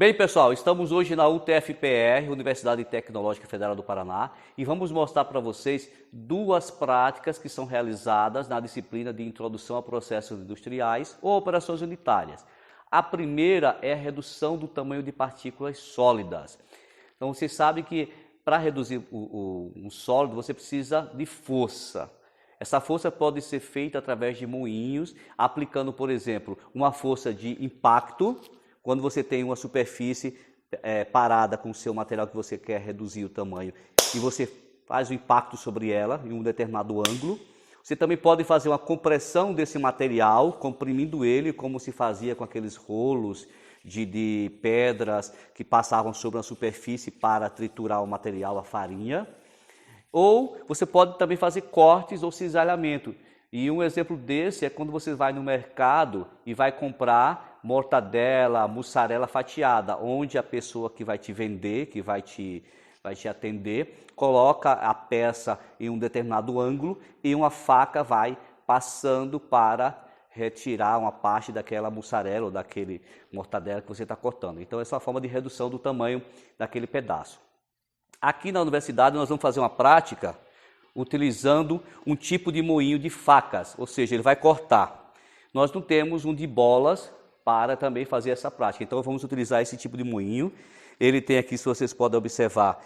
Bem, pessoal, estamos hoje na UTFPR, Universidade Tecnológica Federal do Paraná, e vamos mostrar para vocês duas práticas que são realizadas na disciplina de Introdução a Processos Industriais ou Operações Unitárias. A primeira é a redução do tamanho de partículas sólidas. Então, você sabe que para reduzir um sólido, você precisa de força. Essa força pode ser feita através de moinhos, aplicando, por exemplo, uma força de impacto. Quando você tem uma superfície parada com o seu material que você quer reduzir o tamanho e você faz o impacto sobre ela em um determinado ângulo. Você também pode fazer uma compressão desse material, comprimindo ele, como se fazia com aqueles rolos de pedras que passavam sobre uma superfície para triturar o material, a farinha. Ou você pode também fazer cortes ou cisalhamento. E um exemplo desse é quando você vai no mercado e vai comprar mortadela, mussarela fatiada, onde a pessoa que vai te vender, que vai te atender, coloca a peça em um determinado ângulo e uma faca vai passando para retirar uma parte daquela mussarela ou daquele mortadela que você está cortando. Então essa é uma forma de redução do tamanho daquele pedaço. Aqui na universidade nós vamos fazer uma prática utilizando um tipo de moinho de facas, ou seja, ele vai cortar. Nós não temos um de bolas para também fazer essa prática, então vamos utilizar esse tipo de moinho. Ele tem aqui, se vocês podem observar,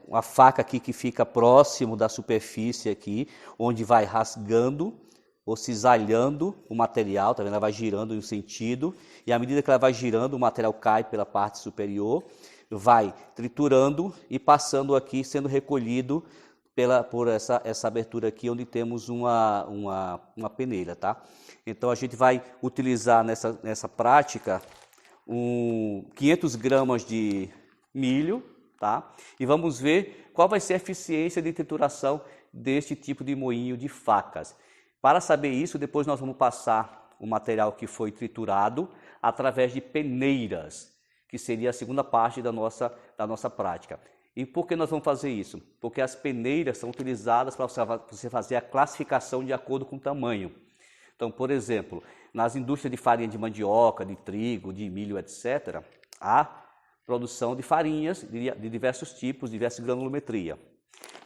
uma faca aqui que fica próximo da superfície aqui, onde vai rasgando ou cisalhando o material, tá vendo? Ela vai girando em um sentido, e à medida que ela vai girando, o material cai pela parte superior, vai triturando e passando aqui, sendo recolhido por essa abertura aqui, onde temos uma peneira, tá? Então a gente vai utilizar nessa prática 500 gramas de milho, tá? E vamos ver qual vai ser a eficiência de trituração deste tipo de moinho de facas. Para saber isso, depois nós vamos passar o material que foi triturado através de peneiras, que seria a segunda parte da nossa prática. E por que nós vamos fazer isso? Porque as peneiras são utilizadas para você fazer a classificação de acordo com o tamanho. Então, por exemplo, nas indústrias de farinha de mandioca, de trigo, de milho, etc., há produção de farinhas de diversos tipos, diversas granulometria.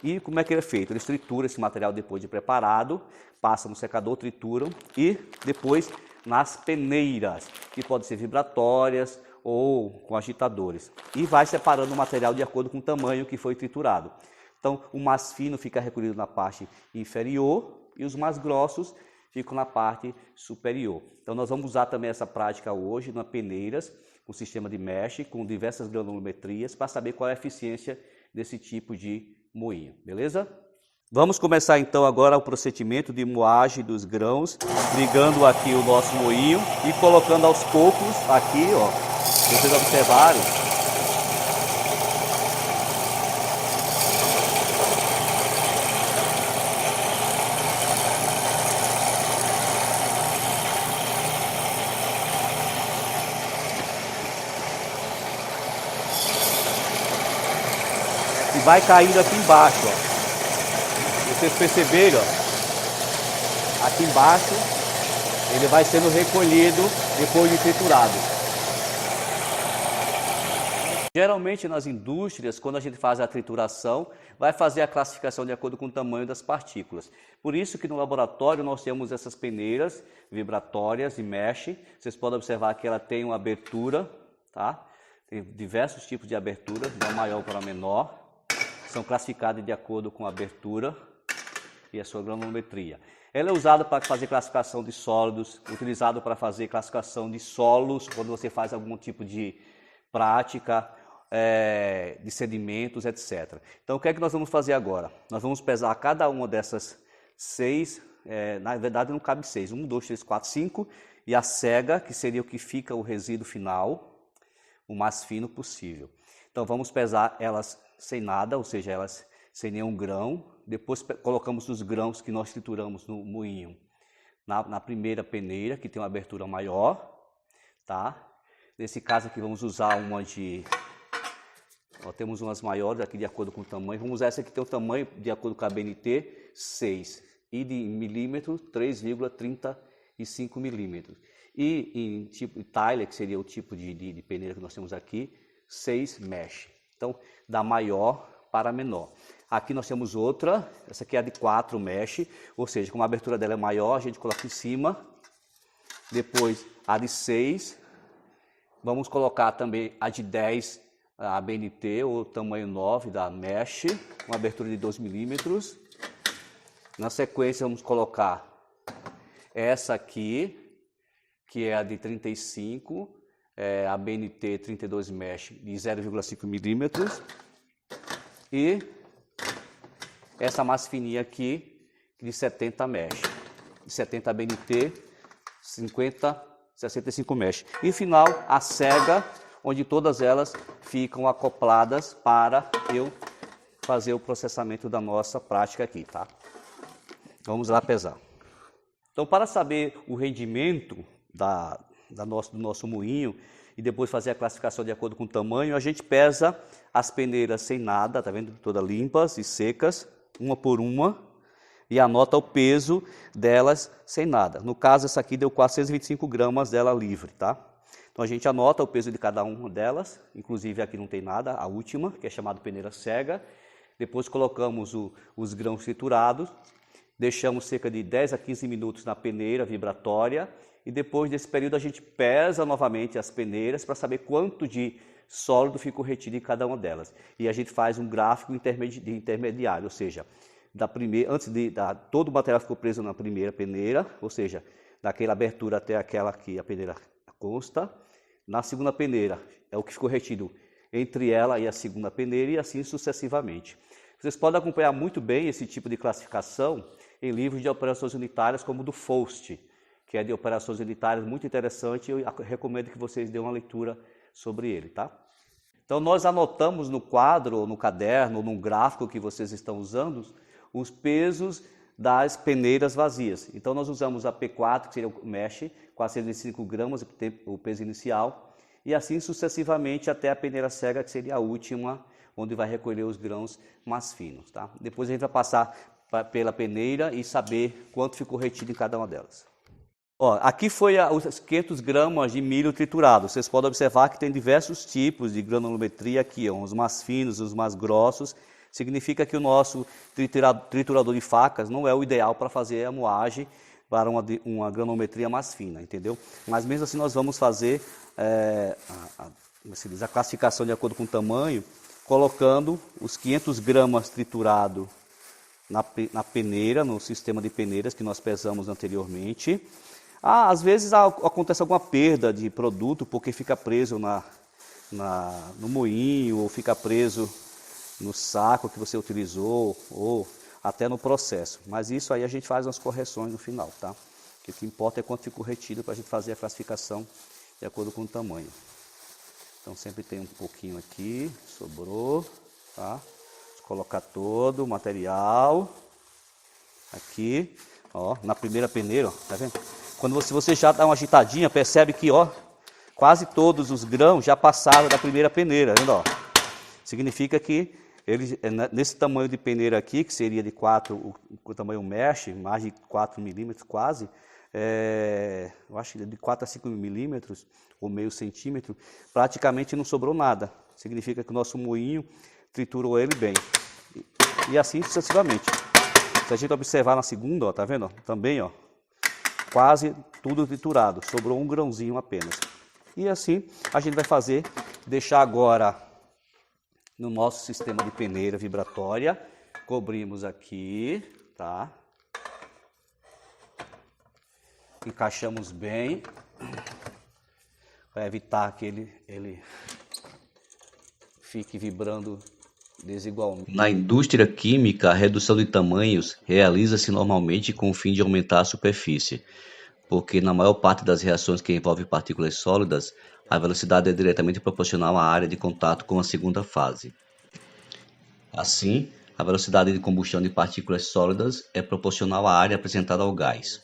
E como é que ele é feito? Eles trituram esse material depois de preparado, passam no secador, trituram e depois nas peneiras, que podem ser vibratórias ou com agitadores, e vai separando o material de acordo com o tamanho que foi triturado. Então, o mais fino fica recolhido na parte inferior e os mais grossos ficam na parte superior. Então, nós vamos usar também essa prática hoje na peneiras, com sistema de mesh, com diversas granulometrias, para saber qual é a eficiência desse tipo de moinho, beleza? Vamos começar então agora o procedimento de moagem dos grãos, ligando aqui o nosso moinho e colocando aos poucos aqui, ó. Se vocês observarem, e vai caindo aqui embaixo, ó. Vocês perceberam, ó, aqui embaixo ele vai sendo recolhido depois de triturado. Geralmente nas indústrias, quando a gente faz a trituração, vai fazer a classificação de acordo com o tamanho das partículas. Por isso que no laboratório nós temos essas peneiras vibratórias e mesh. Vocês podem observar que ela tem uma abertura, tá? Tem diversos tipos de abertura, da maior para a menor. São classificadas de acordo com a abertura e a sua granulometria. Ela é usada para fazer classificação de sólidos, utilizado para fazer classificação de solos, quando você faz algum tipo de prática de sedimentos, etc. Então, o que é que nós vamos fazer agora? Nós vamos pesar cada uma dessas 6, na verdade não cabe 6, 1, 2, 3, 4, 5, e a cega, que seria o que fica o resíduo final, o mais fino possível. Então, vamos pesar elas sem nada, ou seja, elas sem nenhum grão. Depois colocamos os grãos que nós trituramos no moinho na primeira peneira, que tem uma abertura maior, tá? Nesse caso aqui vamos usar uma de... Ó, temos umas maiores aqui de acordo com o tamanho. Vamos usar essa que tem o tamanho, de acordo com a BNT, 6. E de milímetro, 3,35 milímetros. E em tipo Tyler, que seria o tipo de peneira que nós temos aqui, 6 mesh. Então, da maior para menor. Aqui nós temos outra, essa aqui é a de 4 mesh, ou seja, como a abertura dela é maior, a gente coloca em cima. Depois a de 6. Vamos colocar também a de 10, a BNT, ou tamanho 9 da mesh, uma abertura de 2 milímetros. Na sequência vamos colocar essa aqui, que é a de 35, a BNT 32 mesh de 0,5 milímetros. E essa mais fininha aqui, de 70 mesh, de 70 BNT, 65 mesh. E final, a cega, onde todas elas ficam acopladas para eu fazer o processamento da nossa prática aqui, tá? Vamos lá pesar. Então, para saber o rendimento do nosso moinho e depois fazer a classificação de acordo com o tamanho, a gente pesa as peneiras sem nada, tá vendo? Todas limpas e secas, uma por uma, e anota o peso delas sem nada. No caso, essa aqui deu 425 gramas dela livre, tá? Então a gente anota o peso de cada uma delas, inclusive aqui não tem nada, a última, que é chamada peneira cega. Depois colocamos os grãos triturados, deixamos cerca de 10 a 15 minutos na peneira vibratória, e depois desse período a gente pesa novamente as peneiras para saber quanto de sólido ficou retido em cada uma delas. E a gente faz um gráfico intermediário, ou seja, todo o material ficou preso na primeira peneira, ou seja, daquela abertura até aquela que a peneira consta. Na segunda peneira é o que ficou retido entre ela e a segunda peneira, e assim sucessivamente. Vocês podem acompanhar muito bem esse tipo de classificação em livros de operações unitárias como o do Faust, que é de operações unitárias, muito interessante, eu recomendo que vocês dêem uma leitura sobre ele, tá? Então nós anotamos no quadro, ou no caderno, ou num gráfico que vocês estão usando, os pesos das peneiras vazias. Então nós usamos a P4, que seria o mesh, 405 gramas, o peso inicial, e assim sucessivamente até a peneira cega, que seria a última, onde vai recolher os grãos mais finos, tá? Depois a gente vai passar pela peneira e saber quanto ficou retido em cada uma delas. Ó, aqui foi os 500 gramas de milho triturado. Vocês podem observar que tem diversos tipos de granulometria aqui, ó, os mais finos, os mais grossos. Significa que o nosso triturador de facas não é o ideal para fazer a moagem para uma granulometria mais fina, entendeu? Mas mesmo assim nós vamos fazer a classificação de acordo com o tamanho, colocando os 500 gramas triturado na peneira, no sistema de peneiras que nós pesamos anteriormente. Às vezes acontece alguma perda de produto porque fica preso no moinho, ou fica preso no saco que você utilizou, ou até no processo. Mas isso aí a gente faz umas correções no final, tá? O que importa é quanto ficou retido para a gente fazer a classificação de acordo com o tamanho. Então sempre tem um pouquinho aqui, sobrou, tá? Vou colocar todo o material aqui, ó, na primeira peneira, ó, tá vendo? Quando você já dá uma agitadinha, percebe que, ó, quase todos os grãos já passaram da primeira peneira, tá vendo, ó? Significa que nesse tamanho de peneira aqui, que seria de 4, o tamanho mesh, mais de 4 milímetros quase, eu acho que de 4 a 5 milímetros, ou meio centímetro, praticamente não sobrou nada. Significa que o nosso moinho triturou ele bem. E assim sucessivamente. Se a gente observar na segunda, ó, tá vendo? Ó, também, ó, quase tudo triturado, sobrou um grãozinho apenas. E assim a gente vai fazer, deixar agora no nosso sistema de peneira vibratória, cobrimos aqui, tá? Encaixamos bem, para evitar que ele fique vibrando desigualmente. Na indústria química, a redução de tamanhos realiza-se normalmente com o fim de aumentar a superfície, porque na maior parte das reações que envolvem partículas sólidas, a velocidade é diretamente proporcional à área de contato com a segunda fase. Assim, a velocidade de combustão de partículas sólidas é proporcional à área apresentada ao gás.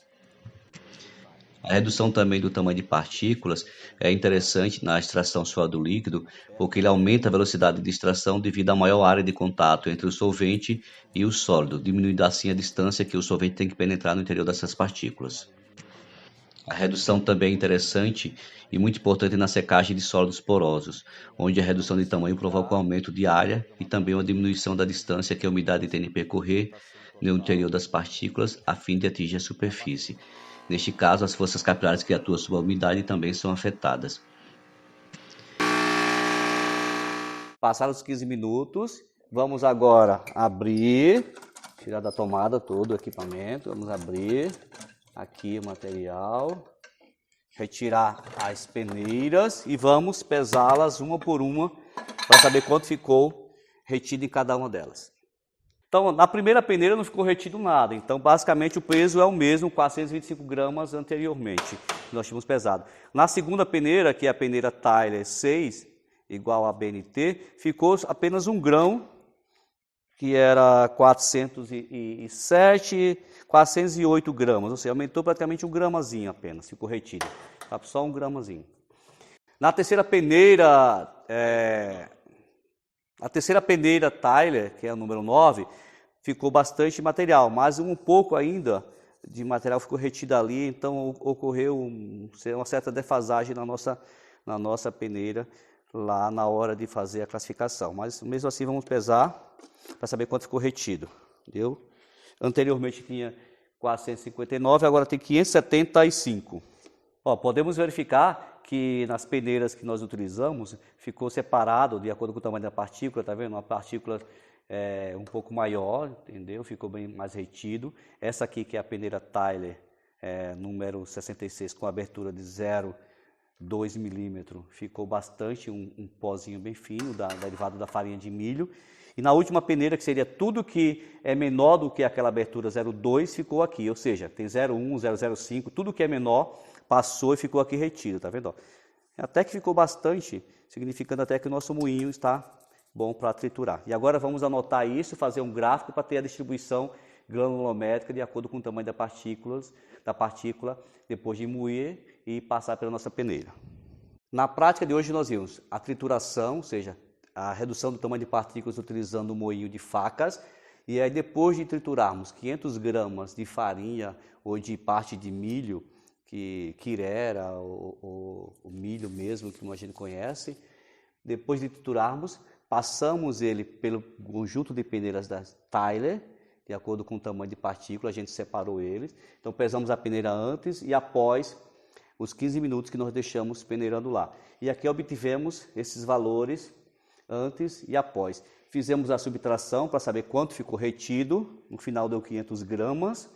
A redução também do tamanho de partículas é interessante na extração suave do líquido, porque ele aumenta a velocidade de extração devido à maior área de contato entre o solvente e o sólido, diminuindo assim a distância que o solvente tem que penetrar no interior dessas partículas. A redução também é interessante e muito importante na secagem de sólidos porosos, onde a redução de tamanho provoca um aumento de área e também uma diminuição da distância que a umidade tem de percorrer no interior das partículas a fim de atingir a superfície. Neste caso, as forças capilares que atuam sobre a umidade também são afetadas. Passados os 15 minutos, vamos agora abrir, tirar da tomada todo o equipamento, vamos abrir aqui o material, retirar as peneiras e vamos pesá-las uma por uma para saber quanto ficou retido em cada uma delas. Então, na primeira peneira não ficou retido nada, então basicamente o peso é o mesmo, 425 gramas anteriormente, que nós tínhamos pesado. Na segunda peneira, que é a peneira Tyler 6, igual a BNT, ficou apenas 1 grão, que era 407, 408 gramas, ou seja, aumentou praticamente 1 gramazinho apenas, ficou retido, tá? Só 1 gramazinho. Na terceira peneira, Tyler, que é o número 9, ficou bastante material, mas um pouco ainda de material ficou retido ali, então ocorreu uma certa defasagem na nossa peneira, lá na hora de fazer a classificação, mas mesmo assim vamos pesar para saber quanto ficou retido, entendeu? Anteriormente tinha 459, agora tem 575. Podemos verificar que nas peneiras que nós utilizamos ficou separado de acordo com o tamanho da partícula, tá vendo? Uma partícula um pouco maior, entendeu? Ficou bem mais retido. Essa aqui que é a peneira Tyler, número 66, com abertura de 0,2 milímetro, ficou bastante, um pozinho bem fino, derivado da farinha de milho. E na última peneira, que seria tudo que é menor do que aquela abertura 0,2, ficou aqui, ou seja, tem 0,1, 0,05, tudo que é menor passou e ficou aqui retido, tá vendo? Até que ficou bastante, significando até que o nosso moinho está bom para triturar. E agora vamos anotar isso, fazer um gráfico para ter a distribuição granulométrica de acordo com o tamanho da partícula, depois de moer e passar pela nossa peneira. Na prática de hoje nós vimos a trituração, ou seja, a redução do tamanho de partículas utilizando o moinho de facas, e aí depois de triturarmos 500 gramas de farinha ou de parte de milho, quirera, ou milho mesmo, que a gente conhece, depois de triturarmos, passamos ele pelo conjunto de peneiras da Tyler, de acordo com o tamanho de partícula, a gente separou eles. Então pesamos a peneira antes e após os 15 minutos que nós deixamos peneirando lá. E aqui obtivemos esses valores antes e após. Fizemos a subtração para saber quanto ficou retido, no final deu 500 gramas.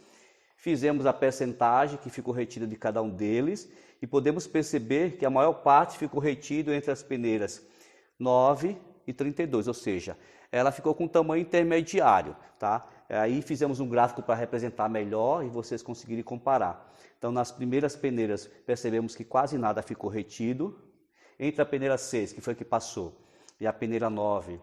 Fizemos a percentagem que ficou retida de cada um deles e podemos perceber que a maior parte ficou retido entre as peneiras 9 e 32, ou seja, ela ficou com tamanho intermediário, tá? Aí fizemos um gráfico para representar melhor e vocês conseguirem comparar. Então, nas primeiras peneiras, percebemos que quase nada ficou retido. Entre a peneira 6, que foi a que passou, e a peneira 9,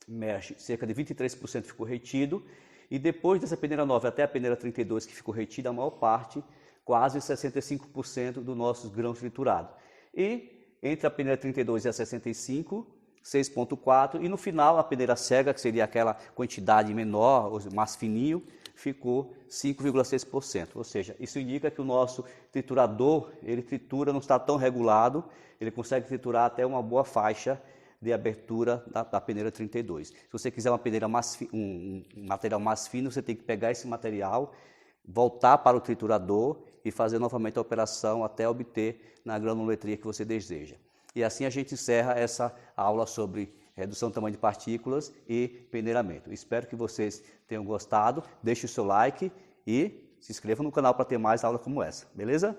mexe, cerca de 23% ficou retido. E depois dessa peneira 9 até a peneira 32, que ficou retida, a maior parte, quase 65% dos nossos grãos triturados. E entre a peneira 32 e a 65, 6,4%. E no final, a peneira cega, que seria aquela quantidade menor, mais fininho, ficou 5,6%. Ou seja, isso indica que o nosso triturador, ele tritura, não está tão regulado, ele consegue triturar até uma boa faixa de abertura da peneira 32. Se você quiser uma peneira um material mais fino, você tem que pegar esse material, voltar para o triturador e fazer novamente a operação até obter na granulometria que você deseja. E assim a gente encerra essa aula sobre redução do tamanho de partículas e peneiramento. Espero que vocês tenham gostado, deixe o seu like e se inscreva no canal para ter mais aulas como essa, beleza?